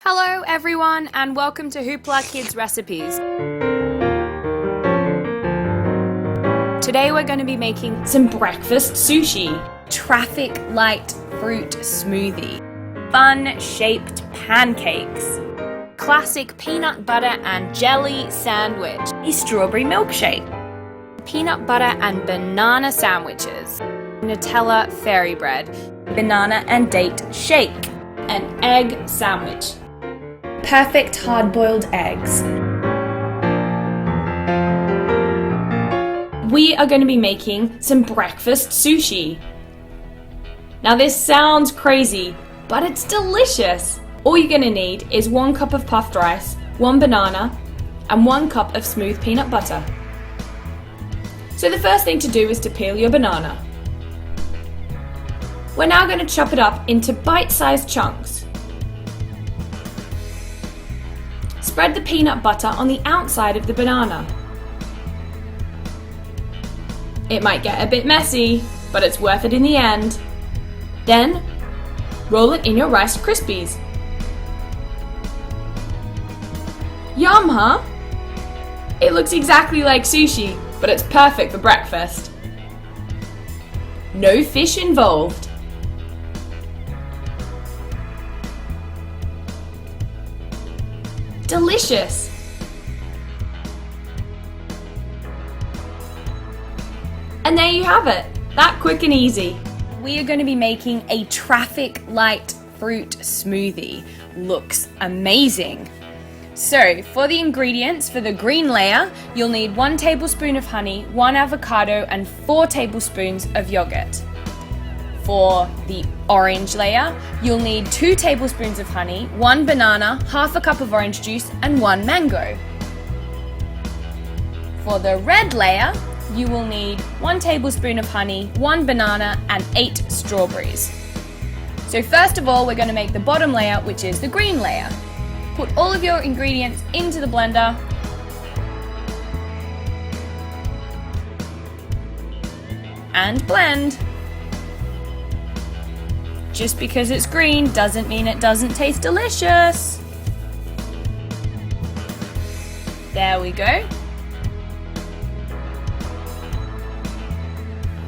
Hello everyone and welcome to HooplaKidz Recipes. Today we're going to be making some breakfast sushi, traffic light fruit smoothie, fun shaped pancakes, classic peanut butter and jelly sandwich, a strawberry milkshake, peanut butter and banana sandwiches, Nutella fairy bread, banana and date shake, an egg sandwich, perfect hard-boiled eggs. We are going to be making some breakfast sushi. Now this sounds crazy, but it's delicious. All you're going to need is 1 cup of puffed rice, 1 banana, and 1 cup of smooth peanut butter. So the first thing to do is to peel your banana. We're now going to chop it up into bite-sized chunks. Spread the peanut butter on the outside of the banana. It might get a bit messy, but it's worth it in the end. Then, roll it in your Rice Krispies. Yum, huh? It looks exactly like sushi, but it's perfect for breakfast. No fish involved. Delicious! And there you have it, that quick and easy. We are going to be making a traffic light fruit smoothie. Looks amazing. So for the ingredients, for the green layer, you'll need 1 tablespoon of honey, 1 avocado, and 4 tablespoons of yogurt. For the orange layer, you'll need 2 tablespoons of honey, 1 banana, half a cup of orange juice, and 1 mango. For the red layer, you will need 1 tablespoon of honey, 1 banana, and 8 strawberries. So first of all, we're going to make the bottom layer, which is the green layer. Put all of your ingredients into the blender. And blend. Just because it's green doesn't mean it doesn't taste delicious. There we go.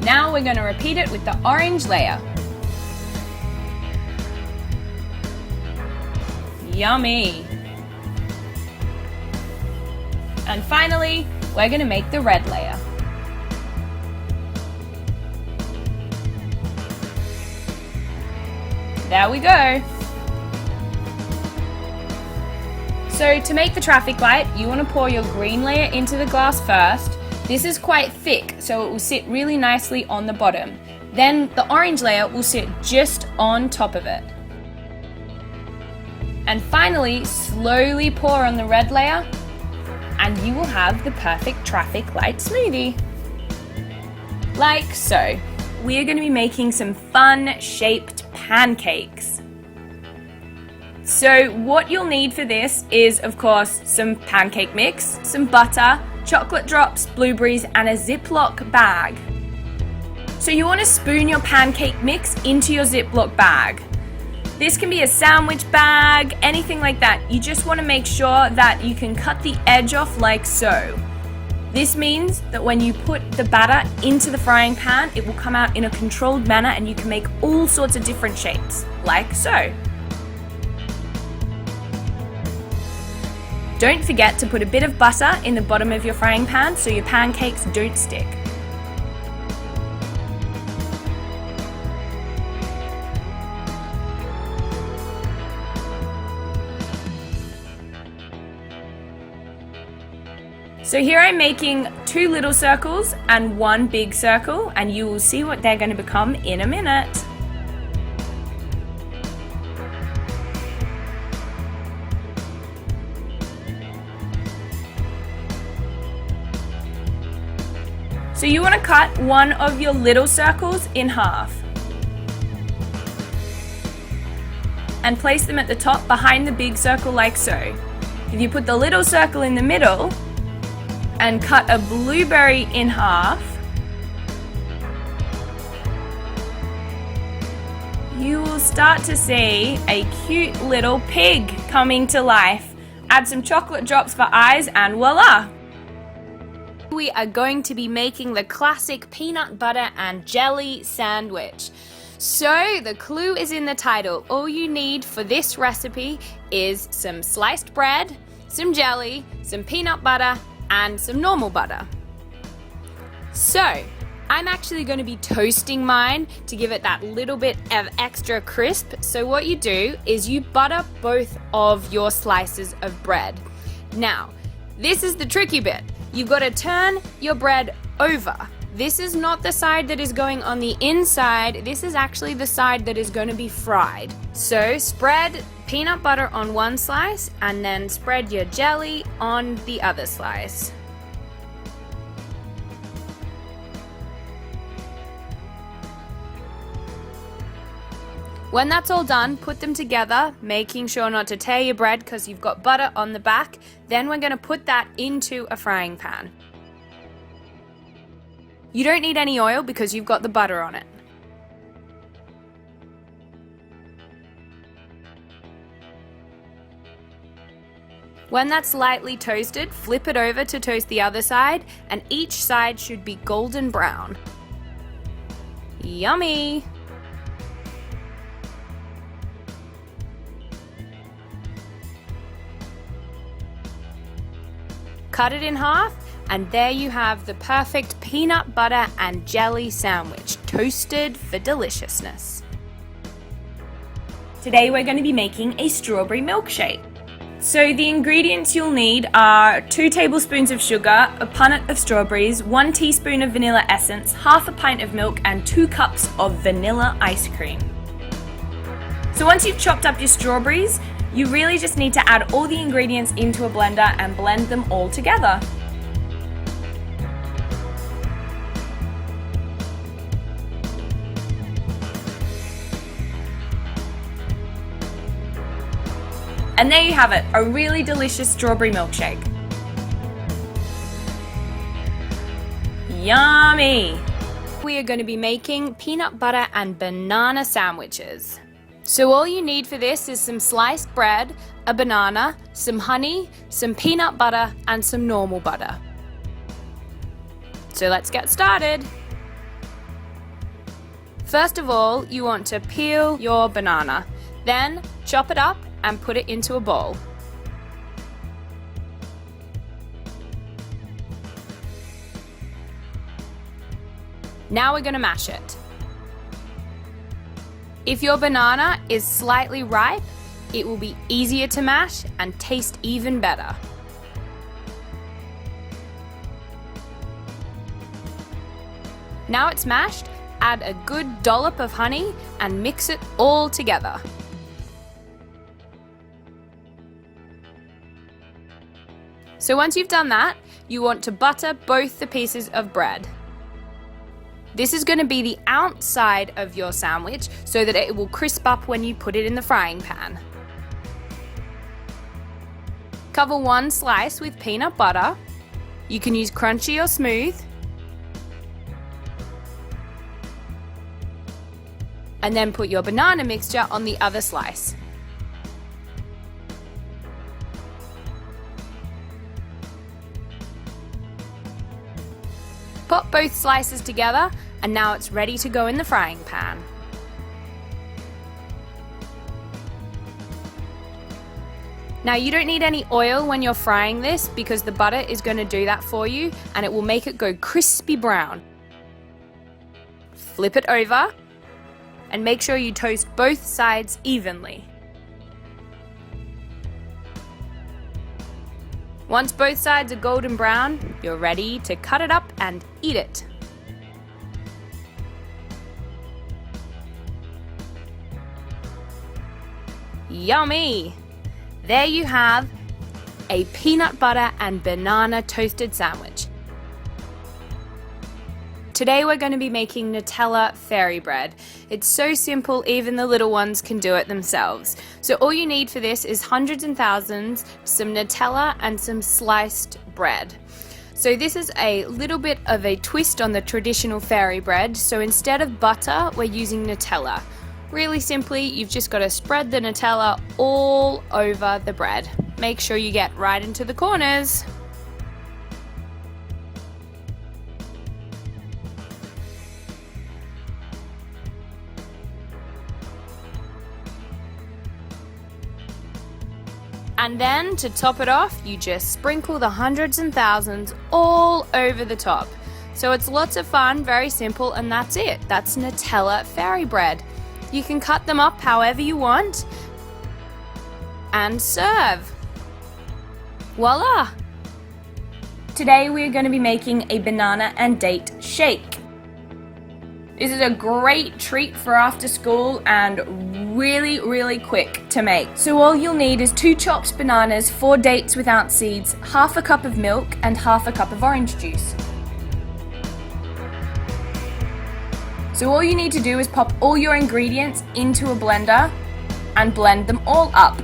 Now we're going to repeat it with the orange layer. Yummy! And finally, we're going to make the red layer. There we go. So to make the traffic light, you want to pour your green layer into the glass first. This is quite thick, so it will sit really nicely on the bottom. Then the orange layer will sit just on top of it. And finally, slowly pour on the red layer, and you will have the perfect traffic light smoothie. Like so. We are going to be making some fun shaped pancakes. So what you'll need for this is, of course, some pancake mix, some butter, chocolate drops, blueberries, and a Ziploc bag. So you want to spoon your pancake mix into your Ziploc bag. This can be a sandwich bag, anything like that. You just want to make sure that you can cut the edge off like so. This means that when you put the batter into the frying pan, it will come out in a controlled manner and you can make all sorts of different shapes, like so. Don't forget to put a bit of butter in the bottom of your frying pan so your pancakes don't stick. So here I'm making 2 little circles and 1 big circle, and you will see what they're going to become in a minute. So you want to cut one of your little circles in half and place them at the top behind the big circle like so. If you put the little circle in the middle and cut a blueberry in half, you will start to see a cute little pig coming to life. Add some chocolate drops for eyes and voila! We are going to be making the classic peanut butter and jelly sandwich. So the clue is in the title. All you need for this recipe is some sliced bread, some jelly, some peanut butter, and some normal butter. So I'm actually going to be toasting mine to give it that little bit of extra crisp. So what you do is you butter both of your slices of bread. Now, this is the tricky bit. You've got to turn your bread over. This is not the side that is going on the inside. This is actually the side that is going to be fried. So spread peanut butter on one slice and then spread your jelly on the other slice. When that's all done, put them together, making sure not to tear your bread because you've got butter on the back. Then we're going to put that into a frying pan. You don't need any oil because you've got the butter on it. When that's lightly toasted, flip it over to toast the other side, and each side should be golden brown. Yummy! Cut it in half, and there you have the perfect peanut butter and jelly sandwich, toasted for deliciousness. Today we're going to be making a strawberry milkshake. So the ingredients you'll need are 2 tablespoons of sugar, a punnet of strawberries, 1 teaspoon of vanilla essence, half a pint of milk, and 2 cups of vanilla ice cream. So once you've chopped up your strawberries, you really just need to add all the ingredients into a blender and blend them all together. And there you have it, a really delicious strawberry milkshake. Yummy! We are going to be making peanut butter and banana sandwiches. So all you need for this is some sliced bread, a banana, some honey, some peanut butter, and some normal butter. So let's get started. First of all, you want to peel your banana. Then chop it up and put it into a bowl. Now we're going to mash it. If your banana is slightly ripe, it will be easier to mash and taste even better. Now it's mashed, add a good dollop of honey and mix it all together. So once you've done that, you want to butter both the pieces of bread. This is going to be the outside of your sandwich so that it will crisp up when you put it in the frying pan. Cover one slice with peanut butter. You can use crunchy or smooth. And then put your banana mixture on the other slice. Put both slices together, and now it's ready to go in the frying pan. Now you don't need any oil when you're frying this because the butter is going to do that for you and it will make it go crispy brown. Flip it over and make sure you toast both sides evenly. Once both sides are golden brown, you're ready to cut it up and eat it. Yummy! There you have a peanut butter and banana toasted sandwich. Today we're going to be making Nutella fairy bread. It's so simple, even the little ones can do it themselves. So all you need for this is hundreds and thousands, some Nutella and some sliced bread. So this is a little bit of a twist on the traditional fairy bread. So instead of butter, we're using Nutella. Really simply, you've just got to spread the Nutella all over the bread. Make sure you get right into the corners. And then to top it off, you just sprinkle the hundreds and thousands all over the top. So it's lots of fun, very simple, and that's it. That's Nutella fairy bread. You can cut them up however you want and serve. Voila! Today we're going to be making a banana and date shake. This is a great treat for after school and really quick to make. So all you'll need is 2 chopped bananas, 4 dates without seeds, half a cup of milk and half a cup of orange juice. So all you need to do is pop all your ingredients into a blender and blend them all up.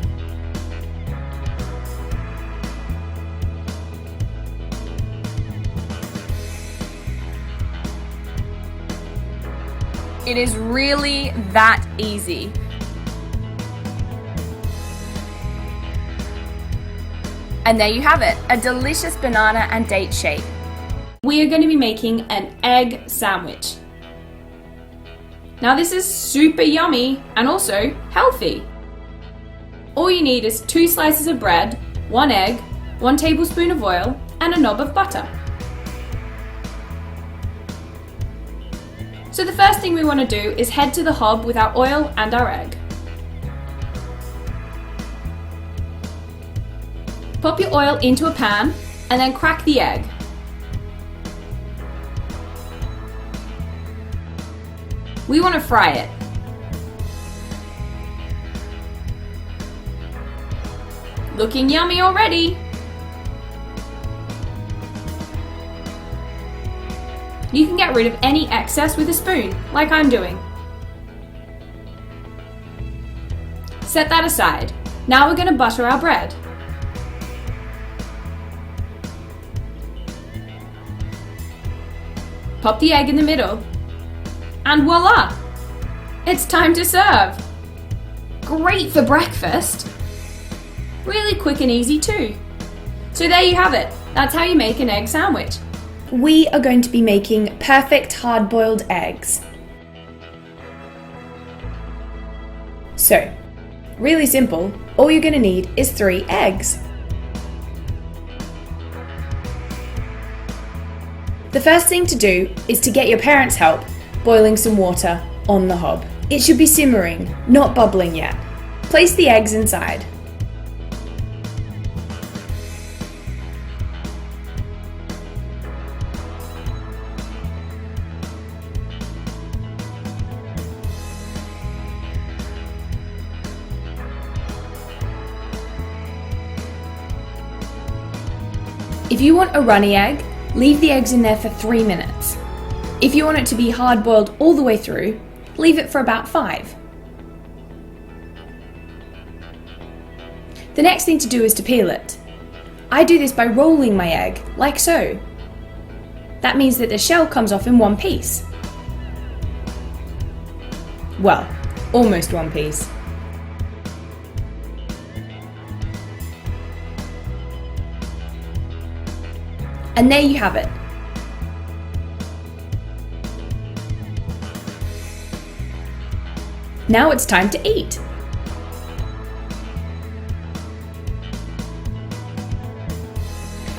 It is really that easy. And there you have it, a delicious banana and date shake. We are going to be making an egg sandwich. Now this is super yummy and also healthy. All you need is 2 slices of bread, 1 egg, 1 tablespoon of oil, and a knob of butter. So the first thing we want to do is head to the hob with our oil and our egg. Pop your oil into a pan and then crack the egg. We want to fry it. Looking yummy already. You can get rid of any excess with a spoon, like I'm doing. Set that aside. Now we're going to butter our bread. Pop the egg in the middle. And voila! It's time to serve. Great for breakfast. Really quick and easy too. So there you have it. That's how you make an egg sandwich. We are going to be making perfect hard-boiled eggs. So, really simple, all you're going to need is 3 eggs. The first thing to do is to get your parents' help boiling some water on the hob. It should be simmering, not bubbling yet. Place the eggs inside. If you want a runny egg, leave the eggs in there for 3 minutes. If you want it to be hard-boiled all the way through, leave it for about 5. The next thing to do is to peel it. I do this by rolling my egg, like so. That means that the shell comes off in one piece. Well, almost one piece. And there you have it. Now it's time to eat.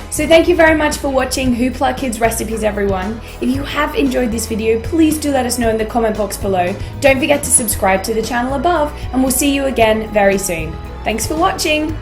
So thank you very much for watching HooplaKidz Recipes, everyone. If you have enjoyed this video, please do let us know in the comment box below. Don't forget to subscribe to the channel above, and we'll see you again very soon. Thanks for watching.